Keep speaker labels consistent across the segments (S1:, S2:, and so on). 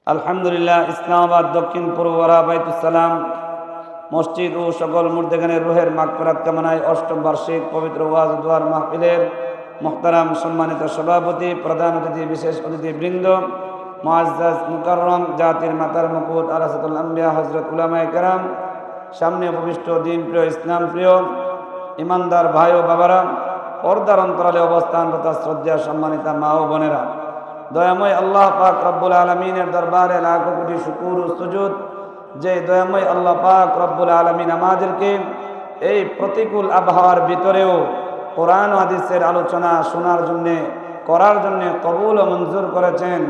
S1: আলহামদুলিল্লাহ ইসলামাবাদ দক্ষিণ পূর্ব বাইতুসালাম মসজিদ ও সকল মুর্দেগানের রুহের মাগফিরাত কামনায় অষ্টম বার্ষিক পবিত্র ওয়াজ দুয়ার মাহফিলের মুহতারাম সম্মানিত সভাপতি, প্রধান অতিথি, বিশেষ অতিথিবৃন্দ, মুআজ্জাজ মুকাররম, জাতির মাতার মুকুট আরাসাতুল আম্বিয়া হযরত উলামায়ে কেরাম, সামনে উপবিষ্ট দিন প্রিয়, ইসলাম প্রিয় ইমানদার ভাই ও বাবারা, পর্দার অন্তরালে অবস্থানরত শ্রদ্ধা সম্মানিতা মা ও বোনেরা, দয়াময় আল্লাহ পাক রব্বুল আলমিনের দরবারে লাখো কোটি শুকুর ও সুজুদ যে দয়াময় আল্লাহ পাক রব্বুল আলমিন আমাদেরকে এই প্রতিকূল আবহাওয়ার ভিতরেও কোরআন ও হাদিসের আলোচনা শোনার জন্যে, করার জন্যে কবুল ও মঞ্জুর করেছেন।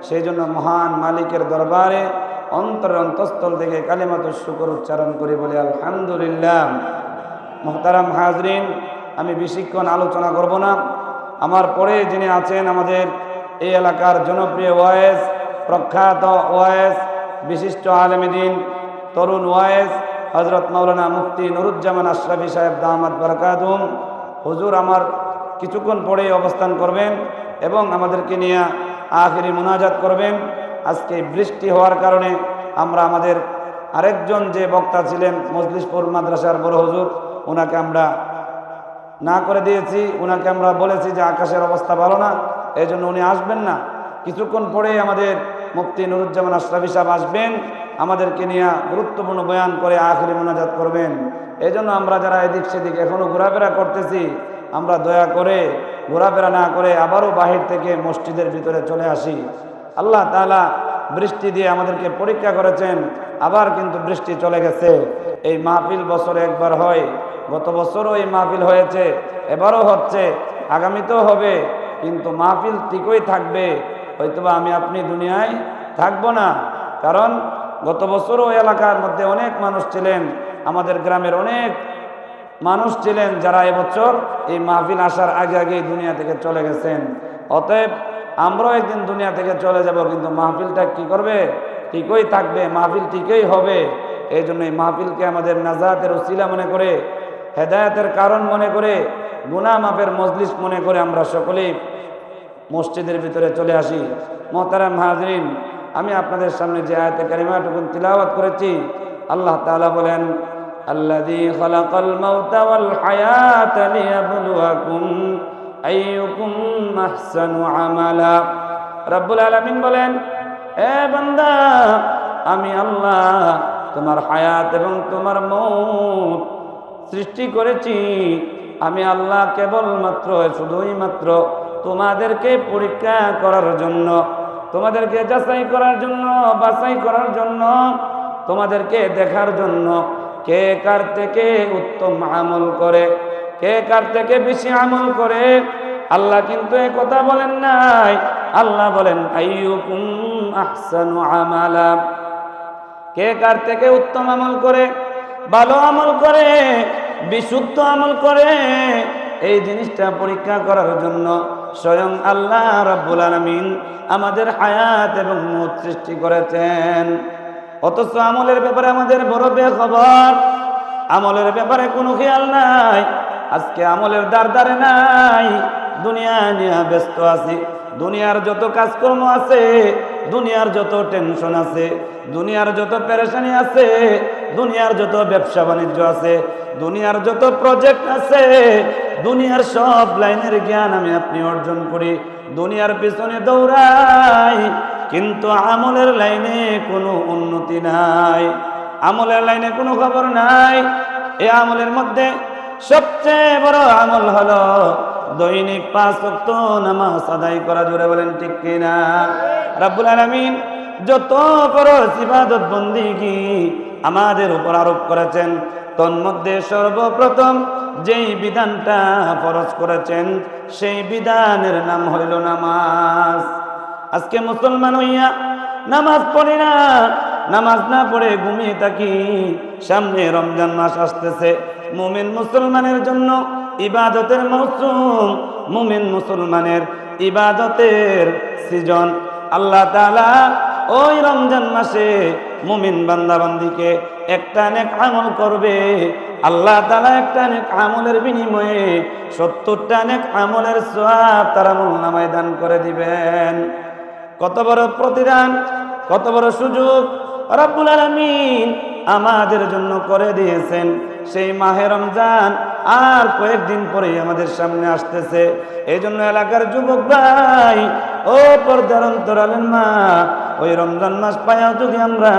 S1: সেই জন্য মহান মালিকের দরবারে অন্তঃস্থল থেকে কালিমাতুশ শুকর উচ্চারণ করি, বলি আলহামদুলিল্লাহ। মুহতারাম হাজরিন, আমি বেশিক্ষণ আলোচনা করব না। আমার পরে যিনি আছেন, আমাদের এই এলাকার জনপ্রিয় ওয়াইজ, প্রখ্যাত ওয়াইজ, বিশিষ্ট আলেমে দ্বীন, তরুণ ওয়াইজ হযরত মাওলানা মুফতি নুরুজ্জামান আশরাফি সাহেব দামাত বারাকাতুহুম হুজুর আমার কিছুক্ষণ পরে অবস্থান করবেন এবং আমাদেরকে নিয়ে আখিরি মুনাজাত করবেন। আজকে বৃষ্টি হওয়ার কারণে আমরা আমাদের আরেকজন যে বক্তা ছিলেন মজলিসপুর মাদ্রাসার বড় হুজুর, ওনাকে আমরা না করে দিয়েছি। ওনাকে আমরা বলেছি যে আকাশের অবস্থা ভালো না, এই জন্য উনি আসবেন না। কিছুক্ষণ পরে আমাদের মুফতি নুরুজ্জামান আশরাফি সাহেব আসবেন, আমাদেরকে নিয়ে গুরুত্বপূর্ণ বয়ান করে আখিরি মুনাজাত করবেন। এই জন্য আমরা যারা এদিক সেদিক এখনও ঘোরাফেরা করতেছি, আমরা দয়া করে ঘোরাফেরা না করে আবারও বাহির থেকে মসজিদের ভিতরে চলে আসি। আল্লাহ তাআলা বৃষ্টি দিয়ে আমাদেরকে পরীক্ষা করেছেন, আবার কিন্তু বৃষ্টি চলে গেছে। এই মাহফিল বছরে একবার হয়, গত বছরও এই মাহফিল হয়েছে, এবারও হচ্ছে, আগামীতেও হবে, কিন্তু মাহফিল ঠিকই থাকবে। হয়তোবা আমি আপনি দুনিয়ায় থাকবো না, কারণ গত বছরও এলাকার মধ্যে অনেক মানুষ ছিলেন, আমাদের গ্রামের অনেক মানুষ ছিলেন যারা এবছর এই মাহফিল আসার আগে আগেই দুনিয়া থেকে চলে গেছেন। অতএব আমরাও একদিন দুনিয়া থেকে চলে যাব, কিন্তু মাহফিলটা কি করবে? ঠিকই থাকবে, মাহফিল ঠিকই হবে। এই জন্য এই মাহফিলকে আমাদের নাজাতের উসিলা মনে করে, হেদায়েতের কারণ মনে করে, গুনাহ মাফের মজলিস মনে করে আমরা সকলেই মসজিদের ভিতরে চলে আসি। মুহতারাম হাজরিন, আমি আপনাদের সামনে যে আয়াতে কারিমাটুকুন তিলাওয়াত করেছি, আল্লাহ তাআলা বলেন, আল্লাযী খালাকাল মাউতা ওয়াল হায়াতা লিয়াবলুয়াকুম আইয়ুকুম আহসানু আমালা। রব্বুল আলামিন বলেন, এ বান্দা, আমি আল্লাহ তোমার হায়াত এবং তোমার মউত সৃষ্টি করেছি। আমি আল্লাহ কেবলমাত্র, শুধুই মাত্র তোমাদেরকে পরীক্ষা করার জন্য, তোমাদেরকে যাচাই করার জন্য, বাছাই করার জন্য, তোমাদেরকে দেখার জন্য কে কার থেকে উত্তম আমল করে, কে কার থেকে বেশি আমল করে। আল্লাহ কিন্তু এ কথা বলেন নাই। আল্লাহ বলেন আইয়ুকুম আহসানু আমালা, কে কার থেকে উত্তম আমল করে, ভালো আমল করে, বিশুদ্ধ আমল করে, এই জিনিসটা পরীক্ষা করার জন্য স্বয়ং আল্লাহ রাব্বুল আলামিন আমাদের হায়াত এবং মউত সৃষ্টি করেছেন। অথচ আমলের ব্যাপারে আমাদের বড় বেখবর, আমলের ব্যাপারে কোনো খেয়াল নাই। আজকে আমলের দ্বারে নাই, দুনিয়া নিয়ে ব্যস্ত আছি। দুনিয়ার যত কাজকর্ম আছে, দুনিয়ার যত টেনশন আছে, দুনিয়ার যত পেরেশানি আছে, দুনিয়ার যত ব্যবসা বাণিজ্য আছে, দুনিয়ার যত প্রজেক্ট আছে, দুনিয়ার সব লাইনের জ্ঞান আমি আপনি অর্জন করি, দুনিয়ার পিছনে দৌড়াই, কিন্তু আমলের লাইনে কোনো উন্নতি নাই, আমলের লাইনে কোনো খবর নাই। এই আমলের মধ্যে সবচেয়ে বড় আমল হলো দৈনিক 5 ওয়াক্ত নামাজ আদায় করা। জোরে বলেন ঠিক কিনা? রাব্বুল আলামিন যত ফরজ ইবাদত বন্দেগী আমাদের উপর আরোপ করেছেন, তন্মধ্যে সর্বপ্রথম যেই বিধানটা ফরজ করেছেন, সেই বিধানের নাম হইল নামাজ। আজকে মুসলমান হইয়া নামাজ পড়ি না, নামাজ না পড়ে ঘুমিয়ে থাকি। সামনে রমজান মাস আসতেছে, মুমিন মুসলমানের জন্য ইবাদতের মৌসুম, মুমিন মুসলমানের ইবাদতের সিজন। আল্লাহ তাআলা ওই রমজান মাসে মুমিন বান্দা বান্দিকে একটা নেক আমল করবে, আল্লাহ তাআলা একটা নেক আমলের বিনিময়ে 70টা নেক আমলের সওয়াব তার আমলনামায় দান করে দিবেন। কত বড় প্রতিদান, কত বড় সুযোগ রব্বুল আলামিন আমাদের জন্য করে দিয়েছেন। সেই মাহে রমজান আর কয়েকদিন পরেই আমাদের সামনে আসতেছে। এই জন্য এলাকার যুবক ভাই, ও পর্দার অন্তরালের মা, ওই রমজান মাস পায়াও যদি আমরা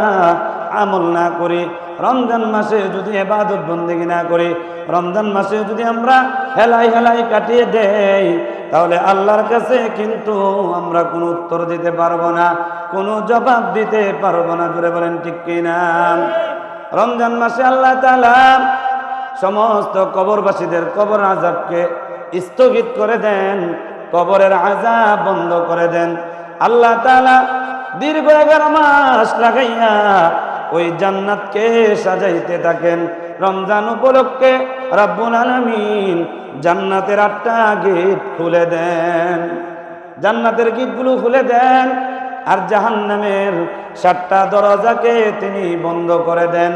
S1: আমল না করি, রমজান মাসে যদি ইবাদত বন্দেগী না করি, রমজান মাসে যদি আমরা হেলাই হেলাই কাটিয়ে দেই, তাহলে আল্লাহর কাছে কিন্তু আমরা কোনো উত্তর দিতে পারবো না, কোনো জবাব দিতে পারবো না। জোরে বলেন ঠিক কিনা? রমজান মাসে আল্লাহ তাআলা সমস্ত কবরবাসীদের কবর আযাবকে স্থগিত করে দেন, কবরের আযাব বন্ধ করে দেন। আল্লাহ তাআলা দীর্ঘ 11 মাস লাগাইয়া ওই জান্নাতকে সাজাইতে থাকেন। রমজান উপলক্ষে রব্বুল আলামিন জান্নাতের 8টা গেট খুলে দেন, জান্নাতের গেটগুলো খুলে দেন, আর জাহান্নামের 7টা দরজাকে তিনি বন্ধ করে দেন।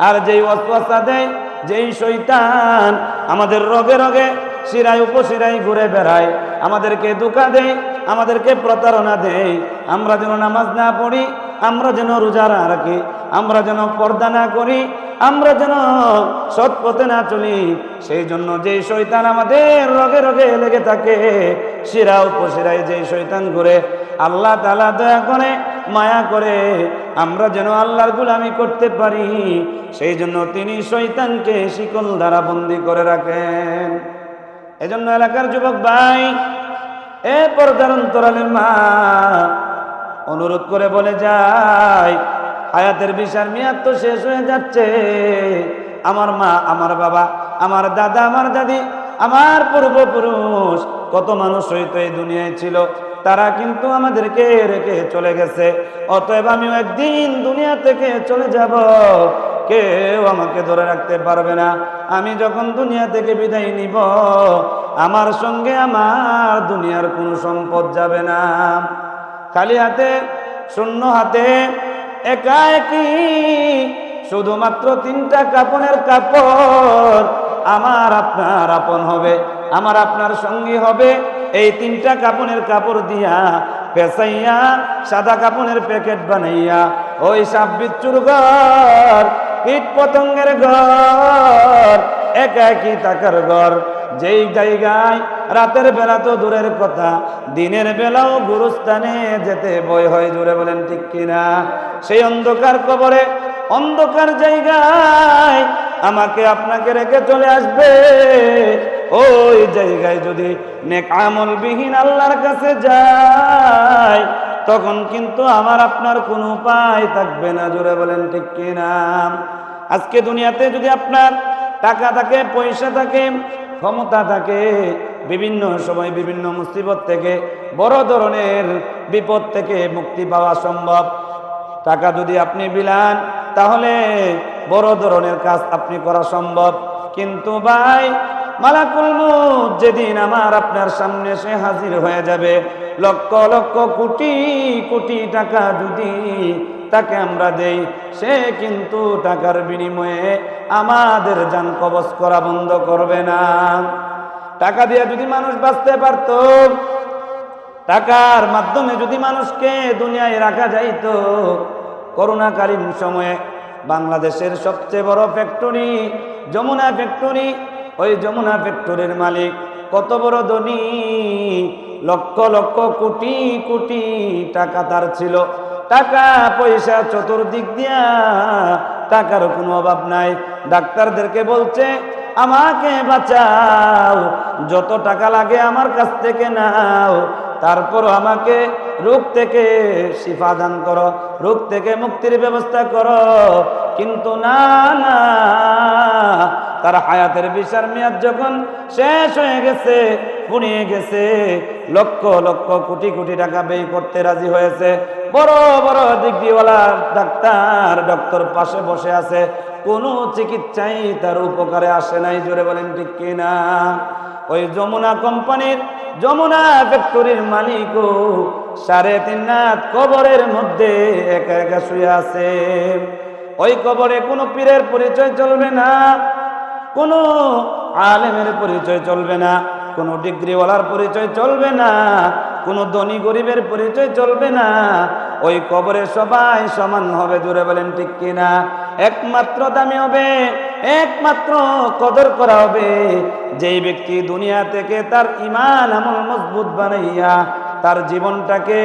S1: আর যেই ওয়াসওয়াসা দেয়, যেই শয়তান আমাদের রগে রগে শিরায় উপশিরায় ঘুরে বেড়ায়, আমাদেরকে ধোঁকা দেয়, আমাদেরকে প্রতারণা দেয়, আমরা যেন নামাজ না পড়ি, আমরা যেন রোজা না রাখি, আমরা যেন পর্দা না করি, আমরা যেন সৎ পথে না চলি, সেই জন্য যেই শয়তান আমাদের রগে রগে লেগে থাকে, শিরা উপশিরায় যেই শয়তান ঘুরে, আল্লাহ তাআলা দয়া করে মায়া করে আমরা যেন আল্লাহর গোলামি করতে পারি, সেই জন্য তিনি শয়তানকে শিকল দ্বারা বন্দী করে রাখেন। এজন্য এলাকার যুবক ভাই, এ পর্দার অন্তরালের মা, অনুরোধ করে বলে যায়, হায়াতের বিশাল মেয়াদ তো শেষ হয়ে যাচ্ছে। আমার মা, আমার বাবা, আমার দাদা, আমার দাদি, আমার পূর্বপুরুষ, কত মানুষ হয়তো এই দুনিয়ায় ছিল, তারা কিন্তু আমাদেরকে রেখে চলে গেছে। অতএব আমিও একদিন দুনিয়া থেকে চলে যাব, কেউ আমাকে ধরে রাখতে পারবে না। আমি যখন দুনিয়া থেকে বিদায় নিব, আমার সঙ্গে আমার দুনিয়ার কোনো সম্পদ যাবে না। খালি হাতে, শূন্য হাতে, একা একই, শুধুমাত্র 3টা কাপড়ের কাপড় আমার আপনার আপন হবে, আমার আপনার সঙ্গী হবে। এই 3টা কাপড়ের কাপড় দিয়া পেঁচাইয়া সাদা কাপড়ের প্যাকেট বানাইয়া ওই সাপ বিচ্ছুর ঘর, কীট পতঙ্গের ঘর, একা একই থাকার ঘর, যেই জায়গায় রাতের বেলা তো দূরের কথা, দিনের বেলাও গুরুস্থানে যেতে ভয় হয়। জোরে বলেন ঠিক কিনা? সেই অন্ধকার কবরে, অন্ধকার জায়গায় আমাকে আপনাকে রেখে চলে আসবে। ওই জায়গায় যদি নেক আমল বিহীন আল্লাহর কাছে যায়, তখন কিন্তু আমার আপনার কোনো উপায় থাকবে না। জোরে বলেন ঠিক কিনা? আজকে দুনিয়াতে যদি আপনার টাকা থাকে, পয়সা থাকে, ক্ষমতা থাকে, বিভিন্ন সময় বিভিন্ন মুসিবত থেকে, বড় ধরনের বিপদ থেকে মুক্তি পাওয়া সম্ভব। টাকা যদি আপনি বিলান, তাহলে বড় ধরনের কাজ আপনি করা সম্ভব। কিন্তু ভাই, মালাকুল মউত যেদিন আমার আপনার সামনে সে হাজির হয়ে যাবে, লক্ষ লক্ষ কোটি কোটি টাকা যদি তাকে আমরা দেই, সে কিন্তু টাকার বিনিময়ে আমাদের জান কবজ করা বন্ধ করবে না। টাকা দিয়ে যদি মানুষ বাঁচতে পারত, টাকার মাধ্যমে যদি মানুষকে দুনিয়ায় রাখা যাইত, করোনাকালীন সময়ে বাংলাদেশের সবচেয়ে বড় ফ্যাক্টরি যমুনা ফ্যাক্টরি, ওই যমুনা ফ্যাক্টরির মালিক কত বড় ধনী, লক্ষ লক্ষ কোটি কোটি টাকা তার ছিল। টাকা পয়সা চতুর্দিক দিয়া, টাকার কোনো অভাব নাই। ডাক্তারদেরকে বলছে, আমাকে বাঁচাও, যত টাকা লাগে আমার কাছ থেকে নাও, তারপর আমাকে রোগ থেকে শিফা দান করো, রোগ থেকে মুক্তির ব্যবস্থা করো। কিন্তু না না, তার হায়াতের বিশাল মেয়াদ যখন শেষ হয়ে গেছে, ফুরিয়ে গেছে, লক্ষ লক্ষ কোটি কোটি টাকা ব্যয় করতে রাজি হয়েছে। বড় বড় ডিগ্রিওয়ালা ডক্টর পাশে বসে আছে, কোনো চিকিৎসাই তার উপকারে আসে নাই। জোরে বলেন ঠিক কিনা? ওই যমুনা কোম্পানির, যমুনা ফ্যাক্টরির মালিকও 3.5 রাত কবরের মধ্যে একা একা শুয়ে আছে। ওই কবরে কোনো পীরের পরিচয় চলবে না, কোনো আলেমের পরিচয় চলবে না, কোনো ডিগ্রিওয়ালার পরিচয় চলবে না, কোনো ধনী গরিবের পরিচয় চলবে না। ওই কবরে সবাই সমান হবে, জোরে বলেন ঠিক কিনা? একমাত্র দামি হবে, একমাত্র কদর করা হবে যেই ব্যক্তি দুনিয়া থেকে তার ঈমান আমল মজবুত বানাইয়া, তার জীবনটাকে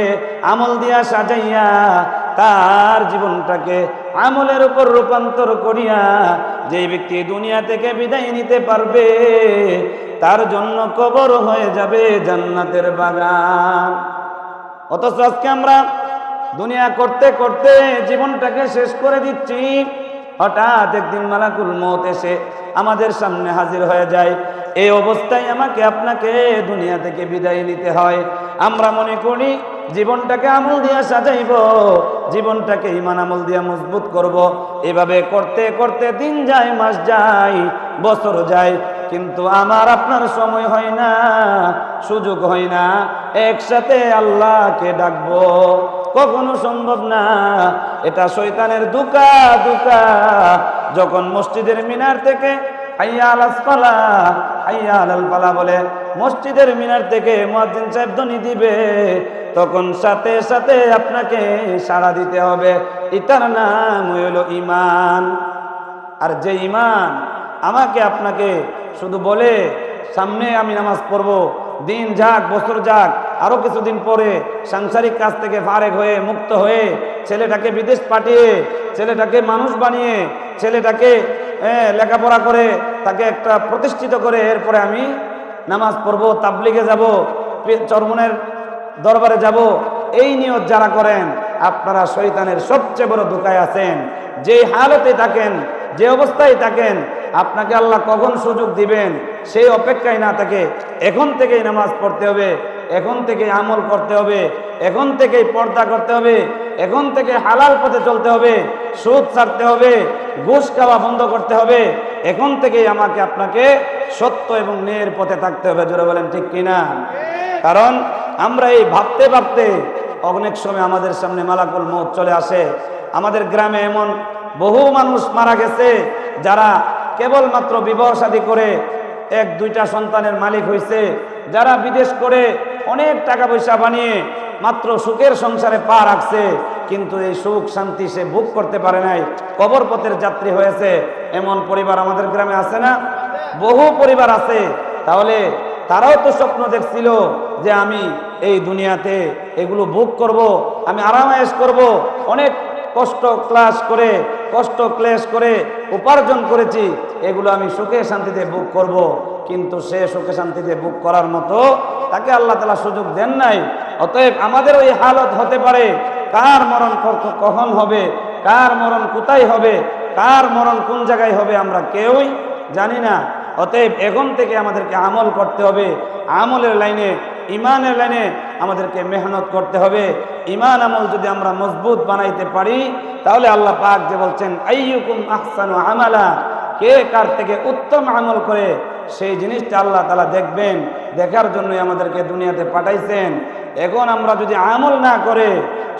S1: আমল দিয়া সাজাইয়া, তার জীবনটাকে আমলের উপর রূপান্তর করিয়া যেই ব্যক্তি দুনিয়া থেকে বিদায় নিতে পারবে, তার জন্য কবর হয়ে যাবে জান্নাতের বাগান। অথচ আজকে আমরা দুনিয়া করতে করতে জীবনটাকে শেষ করে দিচ্ছি। হঠাৎ একদিন মালাকুল মউত এসে আমাদের সামনে হাজির হয়ে যায়। এই অবস্থায় আমাকে আপনাকে দুনিয়া থেকে বিদায় নিতে হয়। আমরা মনে করি জীবনটাকে আমল দিয়া সাজাইব, জীবনটাকে ঈমান আমল দিয়া মজবুত করব। এভাবে করতে করতে দিন যায়, মাস যায়, বছর যায়, কিন্তু আমার আপনার সময় হয় না, সুযোগ হয় না একসাথে আল্লাহকে ডাকবো। কখনো সম্ভব না। এটা শয়তানের ধোঁকা। যখন মসজিদের মিনার থেকে হাইয়া আলাস ফালাহ, হাইয়া আলাল ফালাহ বলে মসজিদের মিনার থেকে মুয়াজ্জিন সাহেব ধ্বনি দিবে, তখন সাথে সাথে আপনাকে সাড়া দিতে হবে। এটার নাম হলো ঈমান। আর যে ঈমান আমাকে আপনাকে শুধু বলে সামনে আমি নামাজ পড়বো, দিন যাক বছর যাক, আরো কিছুদিন পরে সাংসারিক কাজ থেকে ফারেক হয়ে মুক্ত হয়ে ছেলেটাকে বিদেশ পাঠিয়ে, ছেলেটাকে মানুষ বানিয়ে, ছেলেটাকে লেখাপড়া করে তাকে একটা প্রতিষ্ঠিত করে এরপরে আমি নামাজ পড়বো, তাবলিগে যাব, চরমনের দরবারে যাব, এই নিয়ত যারা করেন আপনারা শয়তানের সবচেয়ে বড় ধোঁকায় আছেন। যে হালতে থাকেন, যে অবস্থায় থাকেন, আপনাকে আল্লাহ কখন সুযোগ দিবেন সেই অপেক্ষায় না থাকে এখন থেকেই নামাজ পড়তে হবে, এখন থেকে আমল করতে হবে, এখন থেকেই পর্দা করতে হবে, এখন থেকে হালাল পথে চলতে হবে, সুদ ছাড়তে হবে, ঘুষ খাওয়া বন্ধ করতে হবে, এখন থেকেই আমাকে আপনাকে সত্য এবং ন্যায়ের পথে থাকতে হবে। জোরে বলেন ঠিক কিনা? কারণ আমরা এই ভাবতে ভাবতে অনেক সময় আমাদের সামনে মালাকুল মউত চলে আসে। আমাদের গ্রামে এমন বহু মানুষ মারা গেছে যারা কেবলমাত্র বিবাহ শাদী করে এক দুইটা সন্তানের মালিক হয়েছে, যারা বিদেশ করে অনেক টাকা পয়সা বানিয়ে মাত্র সুখের সংসারে পা রাখছে, কিন্তু এই সুখ শান্তি সে ভোগ করতে পারে নাই, কবর পথের যাত্রী হয়েছে। এমন পরিবার আমাদের গ্রামে আছে না? বহু পরিবার আছে। তাহলে তারাও তো স্বপ্ন দেখছিল যে আমি এই দুনিয়াতে এগুলো ভোগ করব, আমি আরামায়েশ করব, অনেক কষ্ট ক্লেশ করে উপার্জন করেছি, এগুলো আমি সুখে শান্তিতে ভোগ করব। কিন্তু সে সুখে শান্তিতে ভোগ করার মতো তাকে আল্লাহ তাআলা সুযোগ দেন নাই। অতএব আমাদের ওই হালত হতে পারে। কার মরণ কখন হবে, কার মরণ কোথায় হবে, কার মরণ কোন জায়গায় হবে আমরা কেউই জানি না। অতএব এখন থেকে আমাদেরকে আমল করতে হবে, আমলের লাইনে, ঈমানের লাইনে আমাদেরকে মেহনত করতে হবে। ঈমান আমল যদি আমরা মজবুত বানাইতে পারি, তাহলে আল্লাহ পাক যে বলছেন আইয়ুকুম আহসানু আমালা, কে কার থেকে উত্তম আমল করে, সেই জিনিসটা আল্লাহ তাআলা দেখবেন। দেখার জন্যই আমাদেরকে দুনিয়াতে পাঠাইছেন। এখন আমরা যদি আমল না করে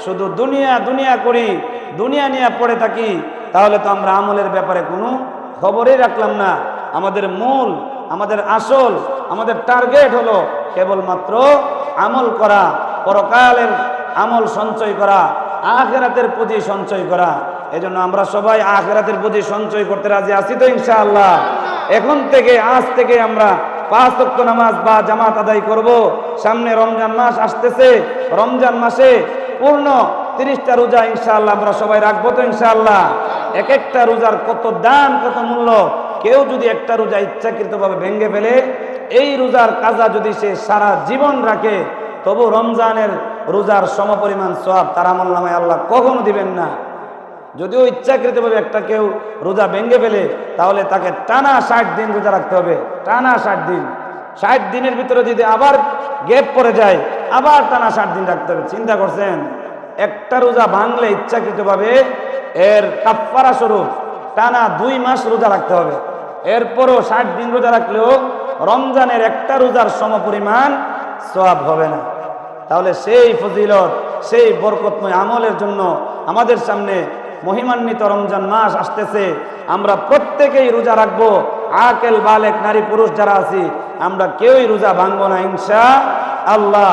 S1: শুধু দুনিয়া করি, দুনিয়া নিয়ে পড়ে থাকি, তাহলে তো আমরা আমলের ব্যাপারে কোনো খবরই রাখলাম না। আমাদের মূল, আমাদের আসল, আমাদের টার্গেট হলো কেবলমাত্র আমল করা, পরকালের আমল সঞ্চয় করা, আখিরাতের পুঁজি সঞ্চয় করা। এজন্য আমরা সবাই আখিরাতের পুঁজি সঞ্চয় করতে রাজি আছি তো ইনশাআল্লাহ? এখন থেকে, আজ থেকে আমরা 5 ওয়াক্ত নামাজ বা জামাত আদায় করব। সামনে রমজান মাস আসতেছে, রমজান মাসে পূর্ণ 30টা রোজা ইনশাআল্লাহ আমরা সবাই রাখবো তো ইনশাআল্লাহ? এক একটা রোজার কত দাম, কত মূল্য। কেউ যদি একটা রোজা ইচ্ছাকৃতভাবে ভেঙে ফেলে, এই রোজার কাজা যদি সে সারা জীবন রাখে, তবু রমজানের রোজার সমপরিমাণ সওয়াব তার আমলনামায় আল্লাহ কখনো দিবেন না। যদিও ইচ্ছাকৃতভাবে একটা কেউ রোজা ভেঙে ফেলে, তাহলে তাকে টানা 60 দিন রোজা রাখতে হবে, টানা 60 দিন। 60 দিনের ভিতরে যদি আবার গ্যাপ পড়ে যায়, আবার টানা 60 দিন রাখতে হবে। চিন্তা করছেন? একটা রোজা ভাঙলে ইচ্ছাকৃতভাবে এর কাফারা স্বরূপ টানা 2 মাস রোজা রাখতে হবে। এরপরও 60 দিন রোজা রাখলেও রমজানের একটা রোজার সমপরিমাণ সওয়াব হবে না। তাহলে সেই ফজিলত, সেই বরকতময় আমলের জন্য আমাদের সামনে মহিমান্বিত রমজান মাস আসতেছে। আমরা প্রত্যেকেই রোজা রাখবো। আকেল বালেক নারী পুরুষ যারা আছি, আমরা কেউই রোজা ভাঙবো না ইনশাআল্লাহ।